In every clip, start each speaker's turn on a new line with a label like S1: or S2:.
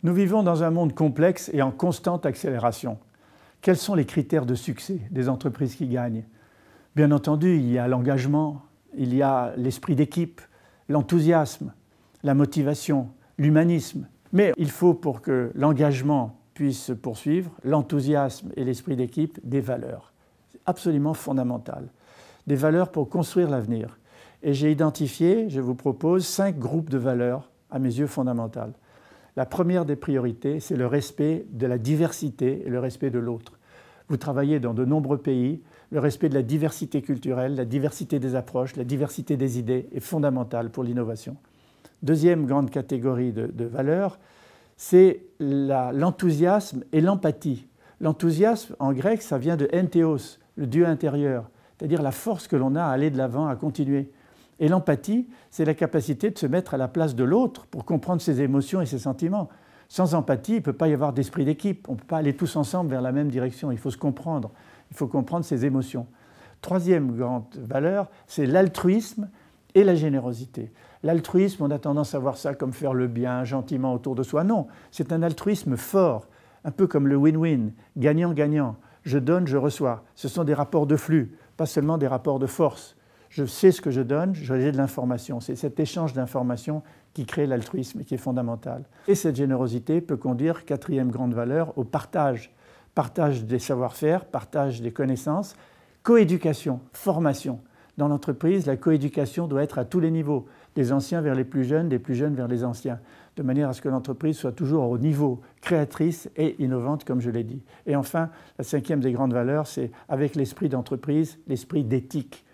S1: Nous vivons dans un monde complexe et en constante accélération. Quels sont les critères de succès des entreprises qui gagnent? Bien entendu, il y a l'engagement, il y a l'esprit d'équipe, l'enthousiasme, la motivation, l'humanisme. Mais il faut, pour que l'engagement puisse se poursuivre, l'enthousiasme et l'esprit d'équipe, des valeurs. C'est absolument fondamental. Des valeurs pour construire l'avenir. Et j'ai identifié, je vous propose, 5 groupes de valeurs, à mes yeux, fondamentales. La première des priorités, c'est le respect de la diversité et le respect de l'autre. Vous travaillez dans de nombreux pays, le respect de la diversité culturelle, la diversité des approches, la diversité des idées est fondamentale pour l'innovation. Deuxième grande catégorie de valeurs, c'est l'enthousiasme et l'empathie. L'enthousiasme, en grec, ça vient de entheos, le Dieu intérieur, c'est-à-dire la force que l'on a à aller de l'avant, à continuer. Et l'empathie, c'est la capacité de se mettre à la place de l'autre pour comprendre ses émotions et ses sentiments. Sans empathie, il ne peut pas y avoir d'esprit d'équipe. On ne peut pas aller tous ensemble vers la même direction. Il faut se comprendre. Il faut comprendre ses émotions. Troisième grande valeur, c'est l'altruisme et la générosité. L'altruisme, on a tendance à voir ça comme faire le bien gentiment autour de soi. Non, c'est un altruisme fort, un peu comme le win-win, gagnant-gagnant. Je donne, je reçois. Ce sont des rapports de flux, pas seulement des rapports de force. Je sais ce que je donne, j'ai de l'information. C'est cet échange d'informations qui crée l'altruisme et qui est fondamental. Et cette générosité peut conduire, quatrième grande valeur, au partage. Partage des savoir-faire, partage des connaissances, coéducation, formation. Dans l'entreprise, la coéducation doit être à tous les niveaux, des anciens vers les plus jeunes, des plus jeunes vers les anciens, de manière à ce que l'entreprise soit toujours au niveau créatrice et innovante, comme je l'ai dit. Et enfin, la cinquième des grandes valeurs, c'est avec l'esprit d'entreprise, l'esprit d'éthique.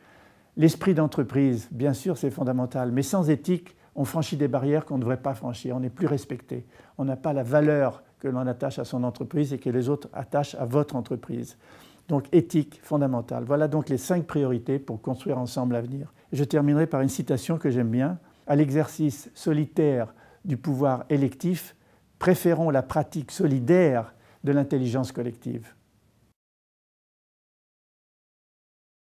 S1: L'esprit d'entreprise, bien sûr, c'est fondamental, mais sans éthique, on franchit des barrières qu'on ne devrait pas franchir, on n'est plus respecté. On n'a pas la valeur que l'on attache à son entreprise et que les autres attachent à votre entreprise. Donc éthique fondamentale. Voilà donc les 5 priorités pour construire ensemble l'avenir. Je terminerai par une citation que j'aime bien. À l'exercice solitaire du pouvoir électif, préférons la pratique solidaire de l'intelligence collective.